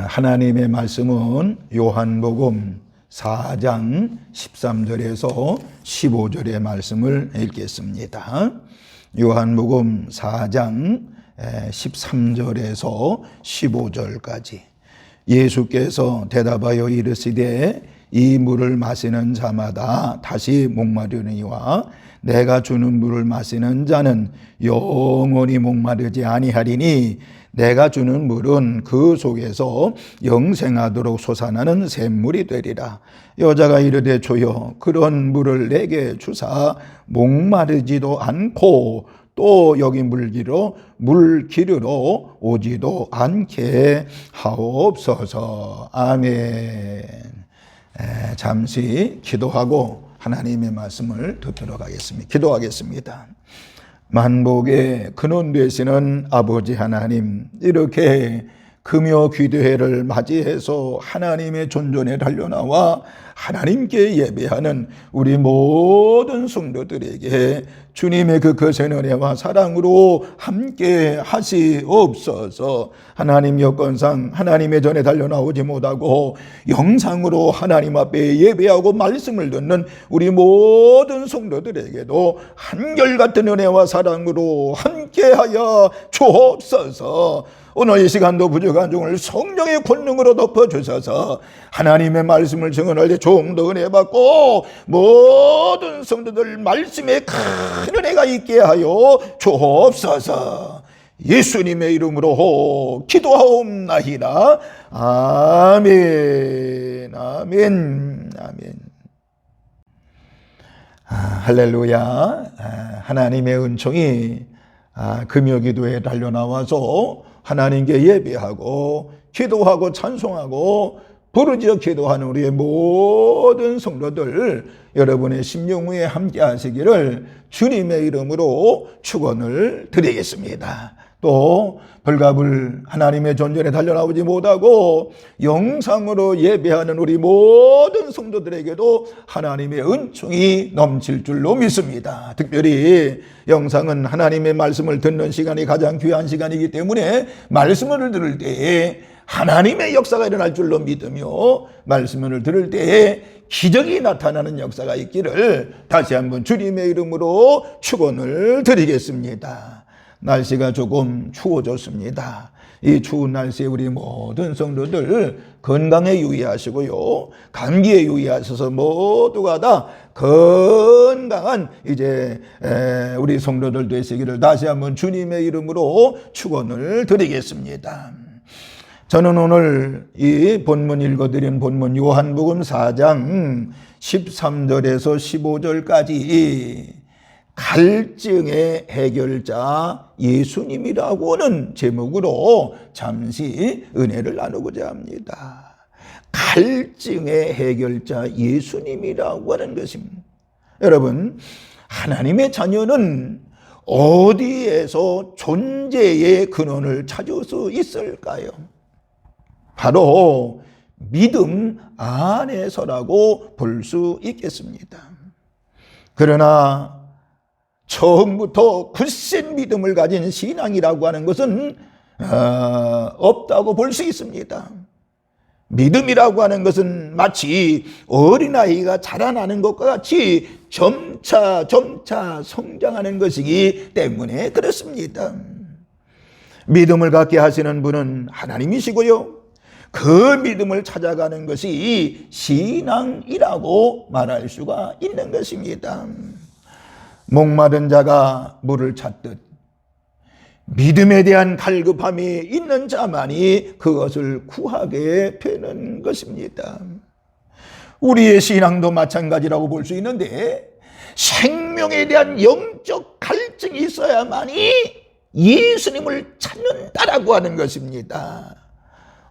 하나님의 말씀은 요한복음 4장 13절에서 15절의 말씀을 읽겠습니다. 요한복음 4장 13절에서 15절까지. 예수께서 대답하여 이르시되 이 물을 마시는 자마다 다시 목마르니와 내가 주는 물을 마시는 자는 영원히 목마르지 아니하리니 내가 주는 물은 그 속에서 영생하도록 솟아나는 샘물이 되리라. 여자가 이르되 주여 그런 물을 내게 주사 목마르지도 않고 또 여기 물 기르러 오지도 않게 하옵소서. 아멘. 잠시 기도하고 하나님의 말씀을 듣도록 하겠습니다. 기도하겠습니다. 만복의 근원 되시는 아버지 하나님, 이렇게 금요 기도회를 맞이해서 하나님의 존전에 달려나와 하나님께 예배하는 우리 모든 성도들에게 주님의 그 거센 은혜와 사랑으로 함께 하시옵소서. 하나님 여건상 하나님의 전에 달려나오지 못하고 영상으로 하나님 앞에 예배하고 말씀을 듣는 우리 모든 성도들에게도 한결같은 은혜와 사랑으로 함께하여 주옵소서. 오늘 이 시간도 부족한 종을 성령의 권능으로 덮어주셔서 하나님의 말씀을 증언할 때 좀 더 은혜 받고 모든 성도들 말씀에 큰 은혜가 있게 하여 주옵소서. 예수님의 이름으로 기도하옵나이다. 아멘. 아멘. 아멘. 할렐루야. 하나님의 은총이 금요기도에 달려나와서 하나님께 예배하고 기도하고 찬송하고 부르짖어 기도하는 우리의 모든 성도들 여러분의 심령위에 함께 하시기를 주님의 이름으로 축원을 드리겠습니다. 또 벌갑을 하나님의 존전에 달려나오지 못하고 영상으로 예배하는 우리 모든 성도들에게도 하나님의 은총이 넘칠 줄로 믿습니다. 특별히 영상은 하나님의 말씀을 듣는 시간이 가장 귀한 시간이기 때문에 말씀을 들을 때에 하나님의 역사가 일어날 줄로 믿으며 말씀을 들을 때에 기적이 나타나는 역사가 있기를 다시 한번 주님의 이름으로 축원을 드리겠습니다. 날씨가 조금 추워졌습니다. 이 추운 날씨에 우리 모든 성도들 건강에 유의하시고요. 감기에 유의하셔서 모두가 다 건강한 이제 우리 성도들 되시기를 다시 한번 주님의 이름으로 축원을 드리겠습니다. 저는 오늘 이 본문 읽어드린 본문 요한복음 4장 13절에서 15절까지 갈증의 해결자 예수님이라고 하는 제목으로 잠시 은혜를 나누고자 합니다. 갈증의 해결자 예수님이라고 하는 것입니다. 여러분, 하나님의 자녀는 어디에서 존재의 근원을 찾을 수 있을까요? 바로 믿음 안에서라고 볼 수 있겠습니다. 그러나 처음부터 굳센 믿음을 가진 신앙이라고 하는 것은 없다고 볼 수 있습니다. 믿음이라고 하는 것은 마치 어린아이가 자라나는 것과 같이 점차 성장하는 것이기 때문에 그렇습니다. 믿음을 갖게 하시는 분은 하나님이시고요. 그 믿음을 찾아가는 것이 신앙이라고 말할 수가 있는 것입니다. 목마른 자가 물을 찾듯 믿음에 대한 갈급함이 있는 자만이 그것을 구하게 되는 것입니다. 우리의 신앙도 마찬가지라고 볼 수 있는데 생명에 대한 영적 갈증이 있어야만이 예수님을 찾는다라고 하는 것입니다.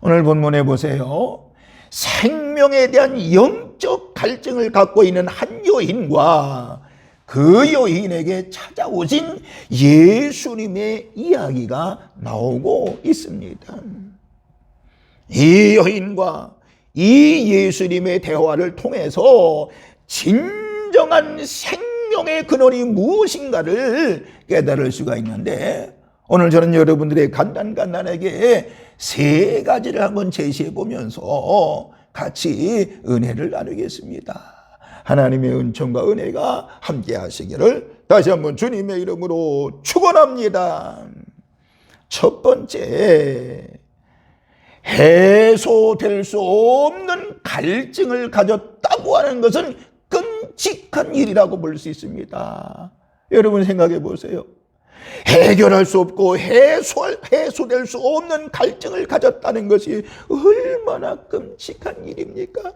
오늘 본문에 보세요. 생명에 대한 영적 갈증을 갖고 있는 한 여인과 그 여인에게 찾아오신 예수님의 이야기가 나오고 있습니다. 이 여인과 이 예수님의 대화를 통해서 진정한 생명의 근원이 무엇인가를 깨달을 수가 있는데 오늘 저는 여러분들의 간단하게 세 가지를 한번 제시해 보면서 같이 은혜를 나누겠습니다. 하나님의 은총과 은혜가 함께 하시기를 다시 한번 주님의 이름으로 축원합니다. 첫 번째, 해소될 수 없는 갈증을 가졌다고 하는 것은 끔찍한 일이라고 볼 수 있습니다. 여러분 생각해 보세요. 해결할 수 없고 해소될 수 없는 갈증을 가졌다는 것이 얼마나 끔찍한 일입니까?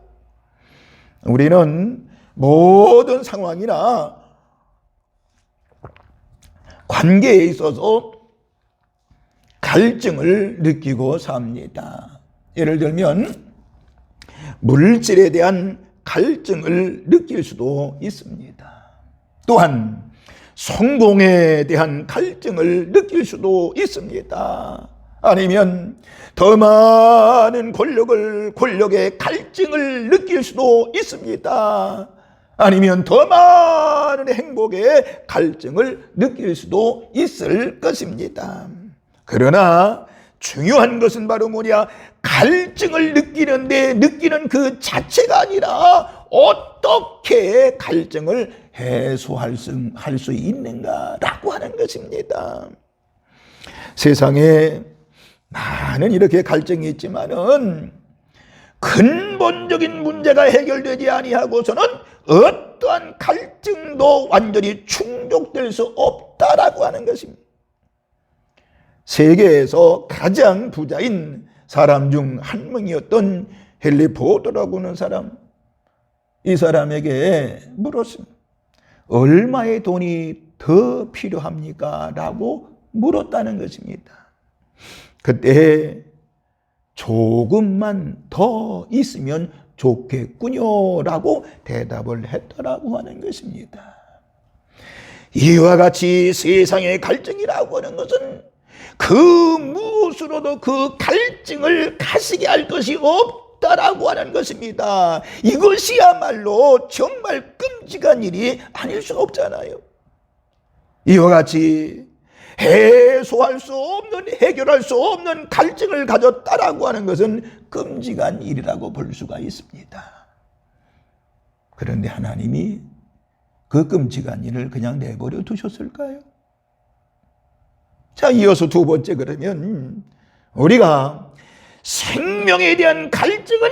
우리는 모든 상황이나 관계에 있어서 갈증을 느끼고 삽니다. 예를 들면 물질에 대한 갈증을 느낄 수도 있습니다. 또한 성공에 대한 갈증을 느낄 수도 있습니다. 아니면 더 많은 권력의 갈증을 느낄 수도 있습니다. 아니면 더 많은 행복의 갈증을 느낄 수도 있을 것입니다. 그러나 중요한 것은 바로 뭐냐? 갈증을 느끼는 그 자체가 아니라 어떻게 갈증을 해소할 수 있는가라고 하는 것입니다. 세상에 많은 이렇게 갈증이 있지만은 근본적인 문제가 해결되지 아니하고서는 어떠한 갈증도 완전히 충족될 수 없다라고 하는 것입니다. 세계에서 가장 부자인 사람 중 한 명이었던 헨리 포드라고 하는 사람, 이 사람에게 물었습니다. 얼마의 돈이 더 필요합니까? 라고 물었다는 것입니다. 그때 조금만 더 있으면 좋겠군요 라고 대답을 했더라고 하는 것입니다. 이와 같이 세상의 갈증이라고 하는 것은 그 무엇으로도 그 갈증을 가시게 할 것이 없다라고 하는 것입니다. 이것이야말로 정말 끔찍한 일이 아닐 수 없잖아요. 이와 같이 해결할 수 없는 갈증을 가졌다라고 하는 것은 끔찍한 일이라고 볼 수가 있습니다. 그런데 하나님이 그 끔찍한 일을 그냥 내버려 두셨을까요? 자, 이어서 두 번째, 그러면 우리가 생명에 대한 갈증은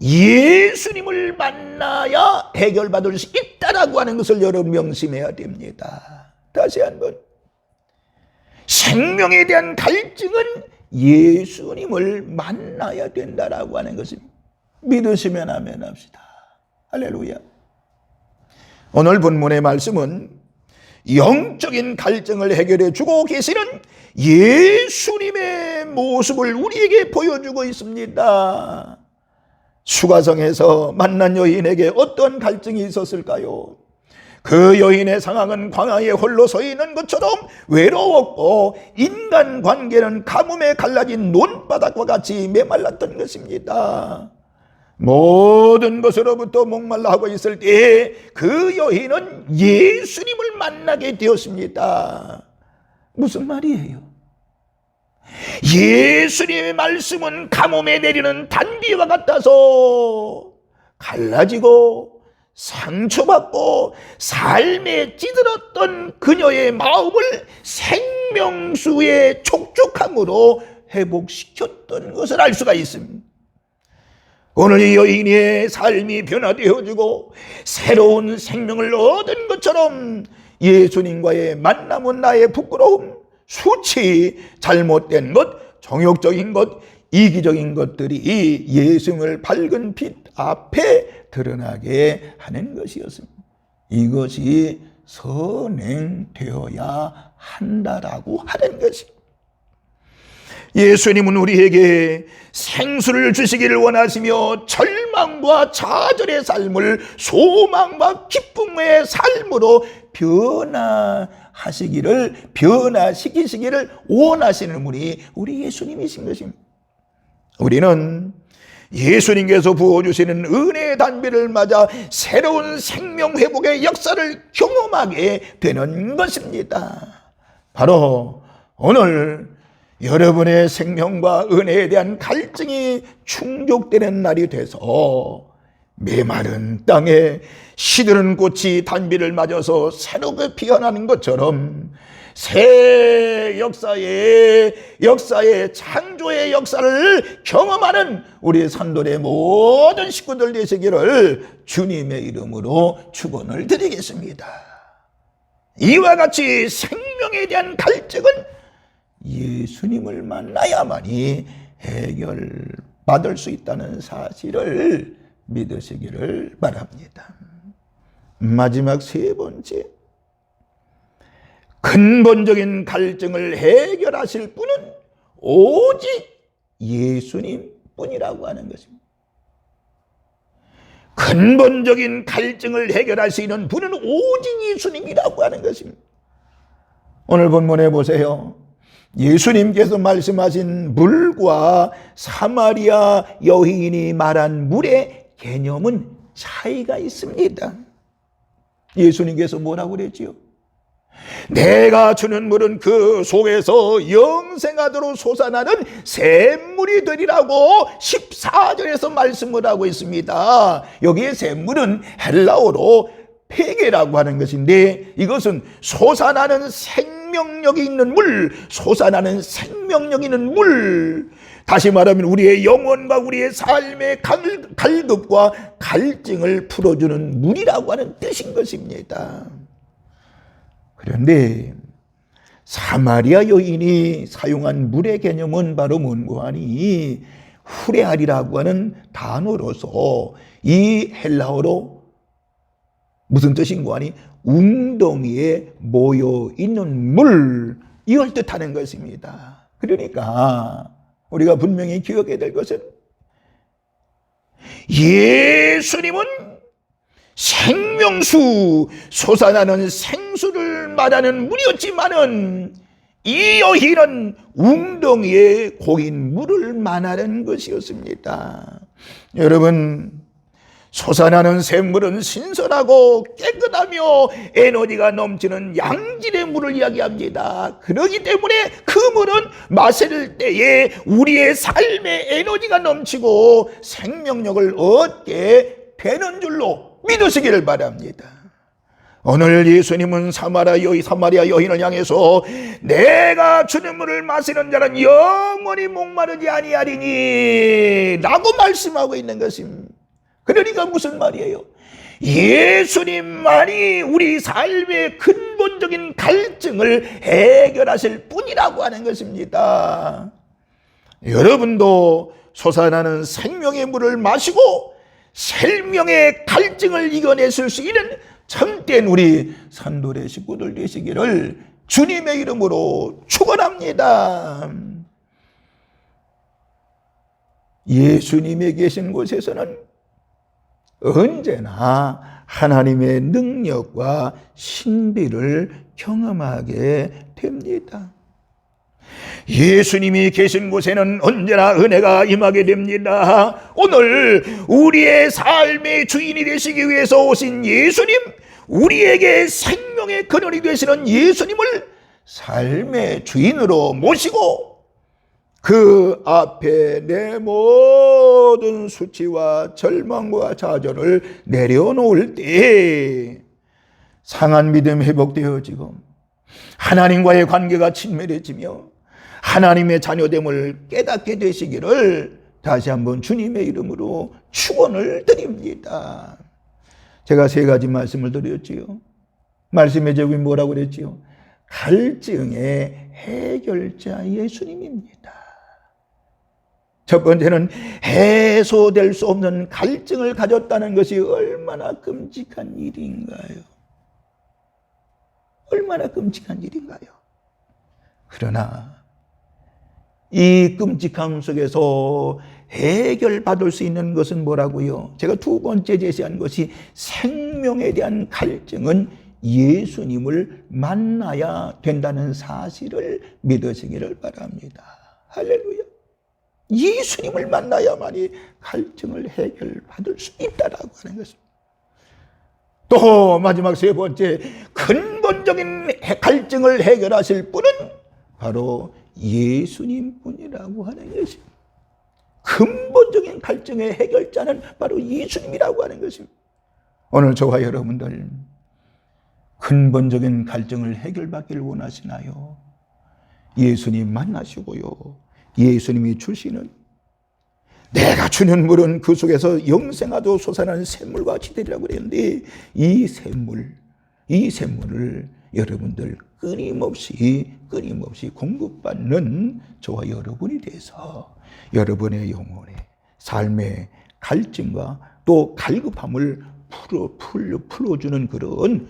예수님을 만나야 해결받을 수 있다라고 하는 것을 여러분 명심해야 됩니다. 다시 한번, 생명에 대한 갈증은 예수님을 만나야 된다라고 하는 것을 믿으시면 아멘 합시다. 할렐루야. 오늘 본문의 말씀은 영적인 갈증을 해결해 주고 계시는 예수님의 모습을 우리에게 보여주고 있습니다. 수가성에서 만난 여인에게 어떤 갈증이 있었을까요? 그 여인의 상황은 광야에 홀로 서 있는 것처럼 외로웠고 인간 관계는 가뭄에 갈라진 논바닥과 같이 메말랐던 것입니다. 모든 것으로부터 목말라 하고 있을 때 그 여인은 예수님을 만나게 되었습니다. 무슨 말이에요? 예수님의 말씀은 가뭄에 내리는 단비와 같아서 갈라지고 상처받고 삶에 찌들었던 그녀의 마음을 생명수의 촉촉함으로 회복시켰던 것을 알 수가 있습니다. 오늘 이 여인의 삶이 변화되어지고 새로운 생명을 얻은 것처럼 예수님과의 만남은 나의 부끄러움, 수치, 잘못된 것, 정욕적인 것, 이기적인 것들이 예수님을 밝은 빛 앞에 드러나게 하는 것이었습니다. 이것이 선행되어야 한다라고 하는 것입니다. 예수님은 우리에게 생수를 주시기를 원하시며 절망과 좌절의 삶을 소망과 기쁨의 삶으로 변화시키시기를 원하시는 분이 우리 예수님이신 것입니다. 우리는 예수님께서 부어주시는 은혜의 단비를 맞아 새로운 생명 회복의 역사를 경험하게 되는 것입니다. 바로 오늘 여러분의 생명과 은혜에 대한 갈증이 충족되는 날이 돼서 메마른 땅에 시드는 꽃이 단비를 맞아서 새롭게 피어나는 것처럼 새 역사의 창조의 역사를 경험하는 우리 산돌의 모든 식구들 되시기를 주님의 이름으로 축원을 드리겠습니다. 이와 같이 생명에 대한 갈증은 예수님을 만나야만이 해결받을 수 있다는 사실을 믿으시기를 바랍니다. 마지막 세 번째, 근본적인 갈증을 해결하실 분은 오직 예수님 뿐이라고 하는 것입니다. 근본적인 갈증을 해결할 수 있는 분은 오직 예수님이라고 하는 것입니다. 오늘 본문에 보세요. 예수님께서 말씀하신 물과 사마리아 여인이 말한 물의 개념은 차이가 있습니다. 예수님께서 뭐라고 그랬지요? 내가 주는 물은 그 속에서 영생하도록 솟아나는 샘물이 되리라고 14절에서 말씀을 하고 있습니다. 여기에 샘물은 헬라어로 페게라고 하는 것인데, 이것은 솟아나는 생명력이 있는 물, 솟아나는 생명력 있는 물, 다시 말하면 우리의 영혼과 우리의 삶의 갈급과 갈증을 풀어주는 물이라고 하는 뜻인 것입니다. 그런데 사마리아 여인이 사용한 물의 개념은 바로 뭔고 하니 후레알이라고 하는 단어로서 이 헬라어로 무슨 뜻인고 하니 웅덩이에 모여 있는 물, 이걸 뜻하는 것입니다. 그러니까 우리가 분명히 기억해야 될 것은 예수님은 생명수, 솟아나는 생수를 말하는 물이었지만은 이 여인은 웅덩이에 고인 물을 말하는 것이었습니다. 여러분, 솟아나는 샘물은 신선하고 깨끗하며 에너지가 넘치는 양질의 물을 이야기합니다. 그렇기 때문에 그 물은 마실 때에 우리의 삶의 에너지가 넘치고 생명력을 얻게 되는 줄로 믿으시기를 바랍니다. 오늘 예수님은 사마리아 여인을 향해서 내가 주는 물을 마시는 자는 영원히 목마르지 아니하리니 라고 말씀하고 있는 것입니다. 그러니까 무슨 말이에요? 예수님만이 우리 삶의 근본적인 갈증을 해결하실 분이라고 하는 것입니다. 여러분도 솟아나는 생명의 물을 마시고 생명의 갈증을 이겨내실 수 있는 참된 우리 산돌의 식구들 되시기를 주님의 이름으로 축원합니다. 예수님이 계신 곳에서는 언제나 하나님의 능력과 신비를 경험하게 됩니다. 예수님이 계신 곳에는 언제나 은혜가 임하게 됩니다. 오늘 우리의 삶의 주인이 되시기 위해서 오신 예수님, 우리에게 생명의 근원이 되시는 예수님을 삶의 주인으로 모시고 그 앞에 내 모든 수치와 절망과 좌절을 내려놓을 때 상한 믿음 회복되어지고 하나님과의 관계가 친밀해지며 하나님의 자녀됨을 깨닫게 되시기를 다시 한번 주님의 이름으로 축원을 드립니다. 제가 세 가지 말씀을 드렸지요. 말씀의 제목이 뭐라고 그랬지요? 갈증의 해결자 예수님입니다. 첫 번째는 해소될 수 없는 갈증을 가졌다는 것이 얼마나 끔찍한 일인가요? 얼마나 끔찍한 일인가요? 그러나 이 끔찍함 속에서 해결받을 수 있는 것은 뭐라고요? 제가 두 번째 제시한 것이 생명에 대한 갈증은 예수님을 만나야 된다는 사실을 믿으시기를 바랍니다. 할렐루야. 예수님을 만나야만이 갈증을 해결받을 수 있다라고 하는 것입니다. 또 마지막 세 번째, 근본적인 갈증을 해결하실 분은 바로 예수님 뿐이라고 하는 것입니다. 근본적인 갈증의 해결자는 바로 예수님이라고 하는 것입니다. 오늘 저와 여러분들 근본적인 갈증을 해결받기를 원하시나요? 예수님 만나시고요, 예수님이 주시는, 내가 주는 물은 그 속에서 영생하도 솟아나는 샘물과 같이 되리라고 그랬는데, 이 샘물을 여러분들 끊임없이 공급받는 저와 여러분이 돼서 여러분의 영혼의 삶의 갈증과 또 갈급함을 풀어주는 그런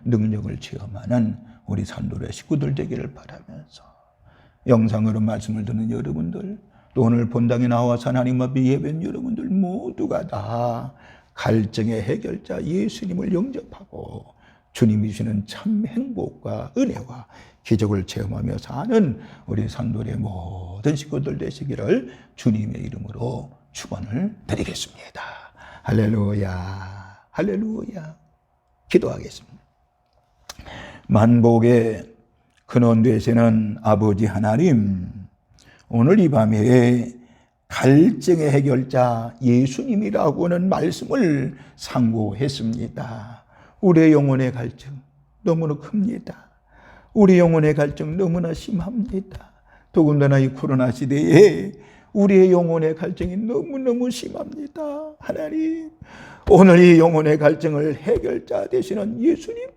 능력을 체험하는 우리 산도의 식구들 되기를 바라면서, 영상으로 말씀을 듣는 여러분들, 또 오늘 본당에 나와서 하나님 앞에 예배한 여러분들 모두가 다 갈증의 해결자 예수님을 영접하고 주님이 주시는 참 행복과 은혜와 기적을 체험하며 사는 우리 산돌의 모든 식구들 되시기를 주님의 이름으로 축원을 드리겠습니다. 할렐루야, 할렐루야. 기도하겠습니다. 만복의 근원 되시는 아버지 하나님, 오늘 이 밤에 갈증의 해결자 예수님이라고는 말씀을 상고했습니다. 우리의 영혼의 갈증 너무나 큽니다. 우리 영혼의 갈증 너무나 심합니다. 더군다나 이 코로나 시대에 우리의 영혼의 갈증이 너무너무 심합니다. 하나님, 오늘 이 영혼의 갈증을 해결자 되시는 예수님,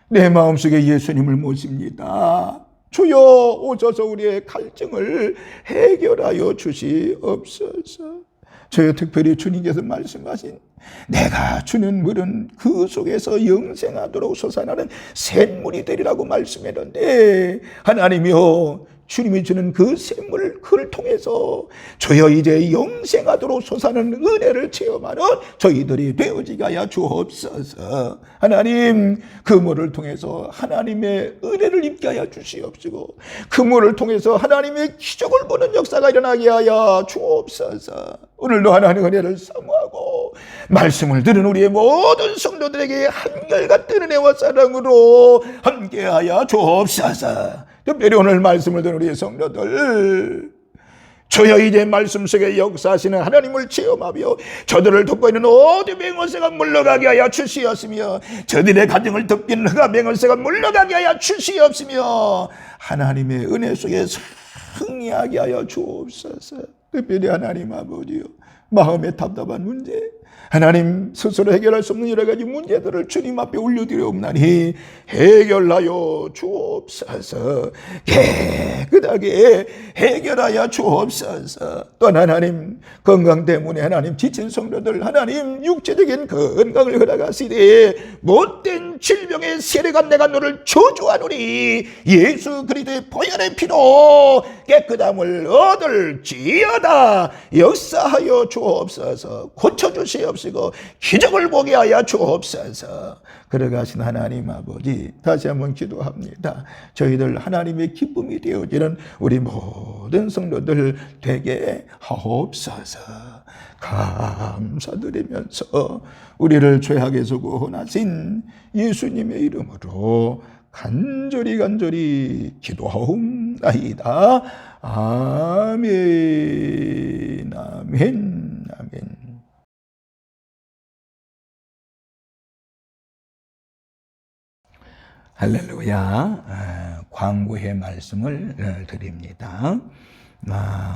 내 마음속에 예수님을 모십니다. 주여 오셔서 우리의 갈증을 해결하여 주시옵소서. 저희 특별히 주님께서 말씀하신 내가 주는 물은 그 속에서 영생하도록 솟아나는 샘물이 되리라고 말씀했는데, 하나님이여, 주님이 주는 그 샘물, 그를 통해서 저여 이제 영생하도록 솟아나는 은혜를 체험하는 저희들이 되어지게 하여 주옵소서. 하나님, 그 물을 통해서 하나님의 은혜를 입게 하여 주시옵시고, 그 물을 통해서 하나님의 기적을 보는 역사가 일어나게 하여 주옵소서. 오늘도 하나님의 은혜를 사모하고 말씀을 들은 우리의 모든 성도들에게 한결같은 은혜와 사랑으로 함께하여 주옵소서. 특별히 오늘 말씀을 듣는 우리의 성도들, 저여 이제 말씀 속에 역사하시는 하나님을 체험하며 저들을 돕고 있는 어둠의 맹월세가 물러가게 하여 주시옵시며, 저들의 가정을 덮인 흑암 맹월세가 물러가게 하여 주시옵시며, 하나님의 은혜 속에 승리하게 하여 주옵소서. 특별히 하나님 아버지요, 마음의 답답한 문제, 하나님 스스로 해결할 수 없는 여러 가지 문제들을 주님 앞에 올려드려옵나니 해결하여 주옵소서. 깨끗하게 해결하여 주옵소서. 또한 하나님, 건강 때문에 하나님 지친 성도들, 하나님 육체적인 건강을 허락하시되 못된 질병의 세례가 내가 너를 저주하노니 예수 그리스도의 보혈의 피로 깨끗함을 얻을지어다. 역사하여 주옵소서. 고쳐주시옵소서. 기적을 보게 하여 주옵소서. 그러가신 하나님 아버지, 다시 한번 기도합니다. 저희들 하나님의 기쁨이 되어지는 우리 모든 성도들 되게 하옵소서. 감사드리면서 우리를 죄악에서 구원하신 예수님의 이름으로 간절히 기도하옵나이다. 아멘, 아멘, 아멘. 할렐루야. 광고의 말씀을 드립니다.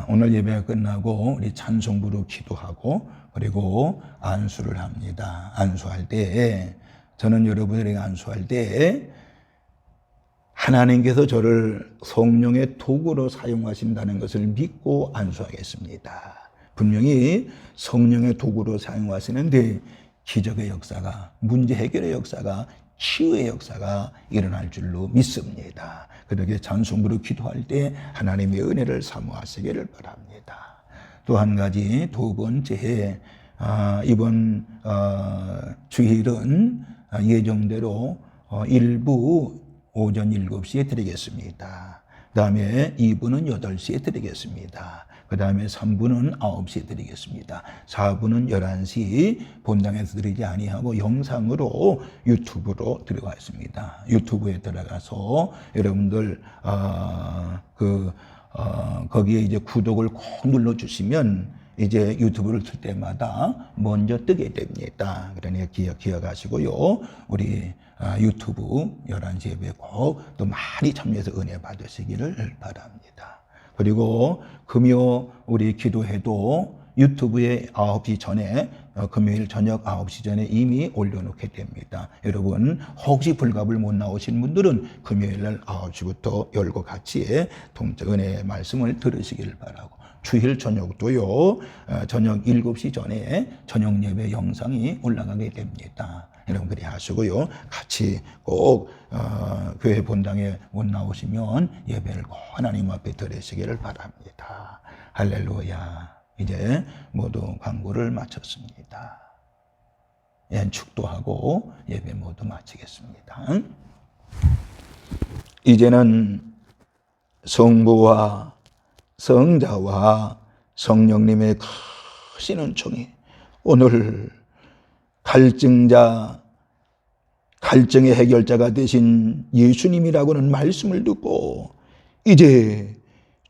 오늘 예배가 끝나고 우리 찬송부로 기도하고 그리고 안수를 합니다. 안수할 때, 저는 여러분들에게 안수할 때 하나님께서 저를 성령의 도구로 사용하신다는 것을 믿고 안수하겠습니다. 분명히 성령의 도구로 사용하시는데 기적의 역사가, 문제 해결의 역사가, 치유의 역사가 일어날 줄로 믿습니다. 그렇게 찬송부로 기도할 때 하나님의 은혜를 사모하시기를 바랍니다. 또 한 가지, 두 번째, 이번 주일은 예정대로 일부 오전 7시에 드리겠습니다. 그 다음에 2부는 8시에 드리겠습니다. 그 다음에 3부는 9시에 드리겠습니다. 4부는 11시 본당에서 드리지 아니하고 영상으로 유튜브로 들어가 있습니다. 유튜브에 들어가서 여러분들 거기에 이제 구독을 꼭 눌러주시면 이제 유튜브를 틀 때마다 먼저 뜨게 됩니다. 그러니까 기억하시고요. 우리 유튜브 11시 예배 꼭 또 많이 참여해서 은혜 받으시기를 바랍니다. 그리고 금요 우리 기도회도 유튜브에 9시 전에 금요일 저녁 9시 전에 이미 올려놓게 됩니다. 여러분 혹시 불갑을 못 나오신 분들은 금요일 날 9시부터 열고 같이 은혜의 말씀을 들으시기를 바라고, 주일 저녁도요 저녁 7시 전에 저녁 예배 영상이 올라가게 됩니다. 여러분 그리 하시고요. 같이 꼭 교회 본당에 못 나오시면 예배를 꼭 하나님 앞에 드리시기를 바랍니다. 할렐루야. 이제 모두 광고를 마쳤습니다. 축도하고 예배 모두 마치겠습니다. 이제는 성부와 성자와 성령님의 크신 은총이 오늘 갈증의 해결자가 되신 예수님이라고는 말씀을 듣고 이제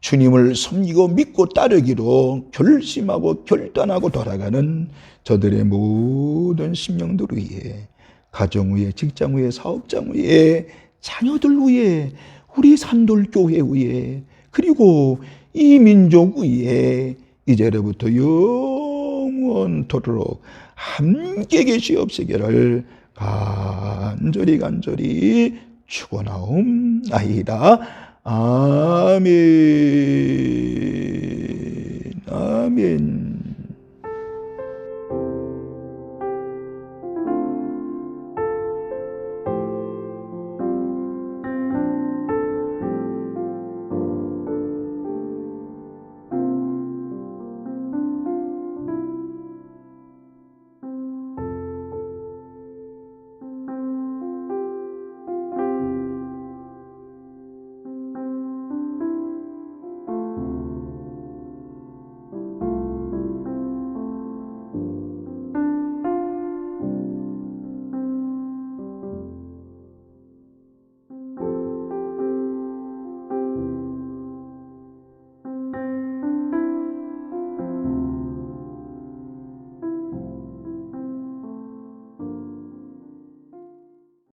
주님을 섬기고 믿고 따르기로 결심하고 결단하고 돌아가는 저들의 모든 심령들 위에, 가정 위에, 직장 위에, 사업장 위에, 자녀들 위에, 우리 산돌교회 위에, 그리고 이 민족 위에 이제로부터 영원토록 함께 계시옵시기를 간절히 축원하옵나이다. 아멘. 아멘.